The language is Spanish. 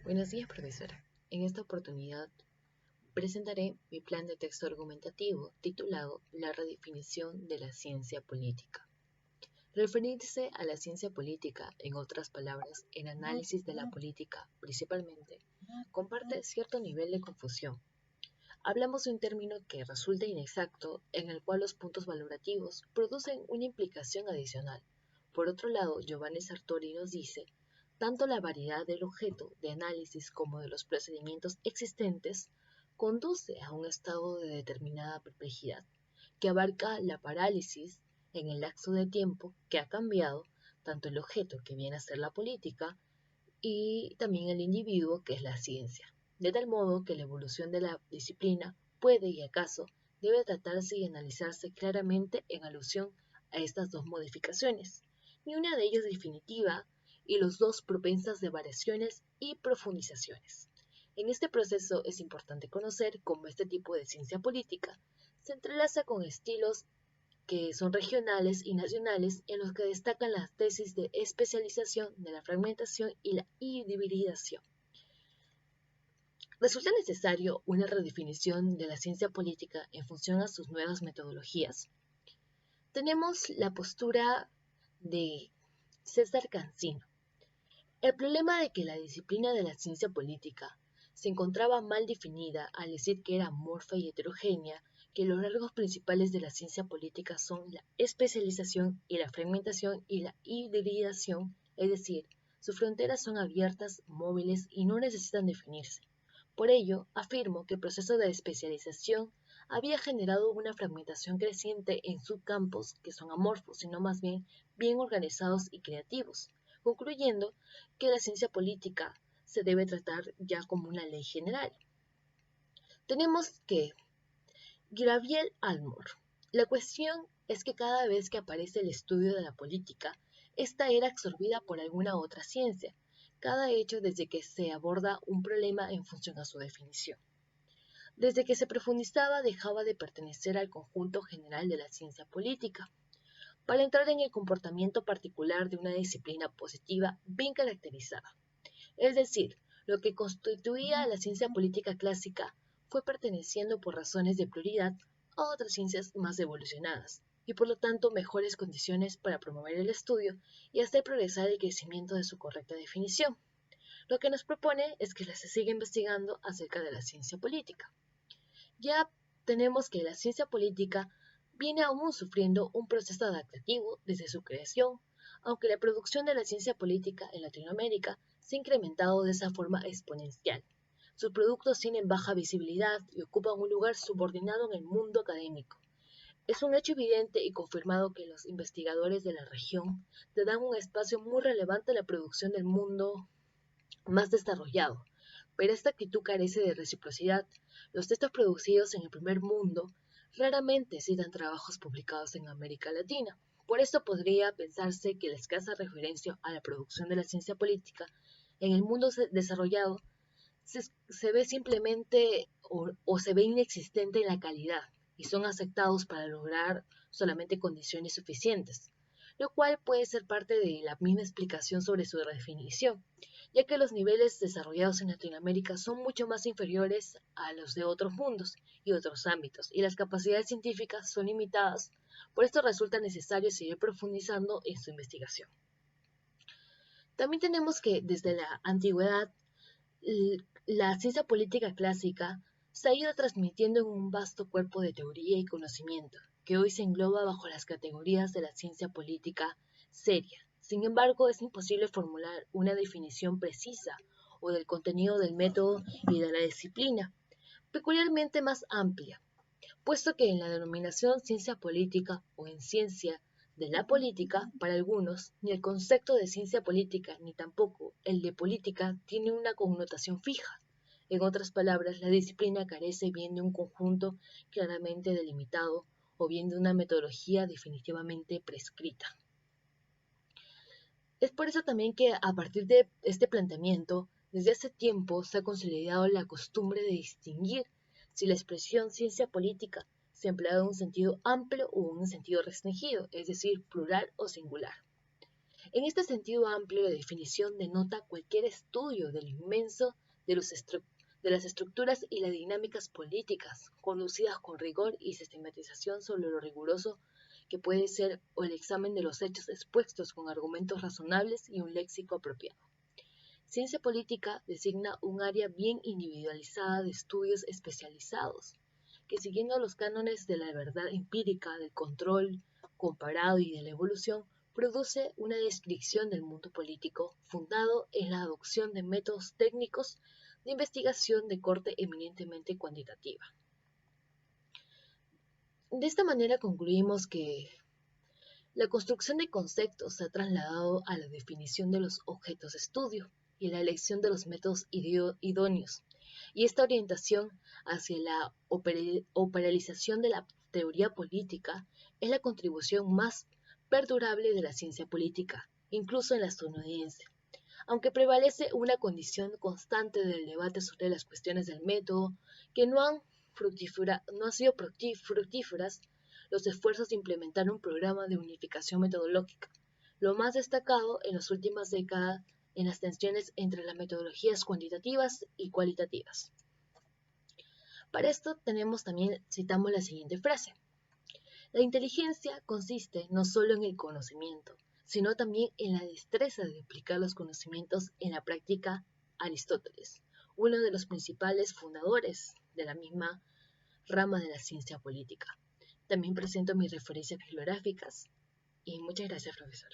Buenos días, profesora. En esta oportunidad presentaré mi plan de texto argumentativo titulado La redefinición de la ciencia política. Referirse a la ciencia política, en otras palabras, el análisis de la política principalmente, comparte cierto nivel de confusión. Hablamos de un término que resulta inexacto, en el cual los puntos valorativos producen una implicación adicional. Por otro lado, Giovanni Sartori nos dice, tanto la variedad del objeto de análisis como de los procedimientos existentes conduce a un estado de determinada perplejidad, que abarca la parálisis en el lapso de tiempo que ha cambiado tanto el objeto que viene a ser la política y también el individuo que es la ciencia, de tal modo que la evolución de la disciplina puede y acaso debe tratarse y analizarse claramente en alusión a estas dos modificaciones, ni una de ellas definitiva y los dos propensas de variaciones y profundizaciones. En este proceso es importante conocer cómo este tipo de ciencia política se entrelaza con estilos que son regionales y nacionales, en los que destacan las tesis de especialización, de la fragmentación y la hibridación. Resulta necesario una redefinición de la ciencia política en función a sus nuevas metodologías. Tenemos la postura de César Cancino. El problema de que la disciplina de la ciencia política se encontraba mal definida al decir que era amorfa y heterogénea, que los rasgos principales de la ciencia política son la especialización y la fragmentación y la hibridación, es decir, sus fronteras son abiertas, móviles y no necesitan definirse. Por ello, afirmo que el proceso de especialización había generado una fragmentación creciente en subcampos que son amorfos, sino más bien organizados y creativos, concluyendo que la ciencia política se debe tratar ya como una ley general. Tenemos que Gabriel Almor. La cuestión es que cada vez que aparece el estudio de la política, esta era absorbida por alguna otra ciencia, cada hecho desde que se aborda un problema en función a su definición. Desde que se profundizaba dejaba de pertenecer al conjunto general de la ciencia política, para entrar en el comportamiento particular de una disciplina positiva bien caracterizada. Es decir, lo que constituía la ciencia política clásica fue perteneciendo por razones de prioridad a otras ciencias más evolucionadas y por lo tanto mejores condiciones para promover el estudio y hacer progresar el crecimiento de su correcta definición. Lo que nos propone es que se siga investigando acerca de la ciencia política. Ya tenemos que la ciencia política viene aún sufriendo un proceso adaptativo desde su creación, aunque la producción de la ciencia política en Latinoamérica se ha incrementado de esa forma exponencial. Sus productos tienen baja visibilidad y ocupan un lugar subordinado en el mundo académico. Es un hecho evidente y confirmado que los investigadores de la región le dan un espacio muy relevante a la producción del mundo más desarrollado, pero esta actitud carece de reciprocidad. Los textos producidos en el primer mundo raramente citan trabajos publicados en América Latina. Por esto podría pensarse que la escasa referencia a la producción de la ciencia política en el mundo desarrollado se ve simplemente o se ve inexistente en la calidad y son aceptados para lograr solamente condiciones suficientes, lo cual puede ser parte de la misma explicación sobre su redefinición, ya que los niveles desarrollados en Latinoamérica son mucho más inferiores a los de otros mundos y otros ámbitos, y las capacidades científicas son limitadas. Por esto resulta necesario seguir profundizando en su investigación. También tenemos que desde la antigüedad la ciencia política clásica se ha ido transmitiendo en un vasto cuerpo de teoría y conocimiento, que hoy se engloba bajo las categorías de la ciencia política seria. Sin embargo, es imposible formular una definición precisa o del contenido del método y de la disciplina, peculiarmente más amplia, puesto que en la denominación ciencia política o en ciencia de la política, para algunos, ni el concepto de ciencia política ni tampoco el de política tiene una connotación fija. En otras palabras, la disciplina carece bien de un conjunto claramente delimitado o bien de una metodología definitivamente prescrita. Es por eso también que a partir de este planteamiento, desde hace tiempo se ha consolidado la costumbre de distinguir si la expresión ciencia política se emplea en un sentido amplio o en un sentido restringido, es decir, plural o singular. En este sentido amplio, la definición denota cualquier estudio del inmenso de, de las estructuras y las dinámicas políticas, conducidas con rigor y sistematización sobre lo riguroso que puede ser o el examen de los hechos expuestos con argumentos razonables y un léxico apropiado. Ciencia política designa un área bien individualizada de estudios especializados, que siguiendo los cánones de la verdad empírica, del control comparado y de la evolución, produce una descripción del mundo político fundado en la adopción de métodos técnicos de investigación de corte eminentemente cuantitativa. De esta manera concluimos que la construcción de conceptos se ha trasladado a la definición de los objetos de estudio y la elección de los métodos idóneos, y esta orientación hacia la operalización de la teoría política es la contribución más perdurable de la ciencia política, incluso en la estadounidense. Aunque prevalece una condición constante del debate sobre las cuestiones del método, que no han sido fructíferas los esfuerzos de implementar un programa de unificación metodológica, lo más destacado en las últimas décadas en las tensiones entre las metodologías cuantitativas y cualitativas. Para esto citamos la siguiente frase. La inteligencia consiste no solo en el conocimiento, sino también en la destreza de aplicar los conocimientos en la práctica. Aristóteles, uno de los principales fundadores de la misma rama de la ciencia política. También presento mis referencias bibliográficas y muchas gracias, profesor.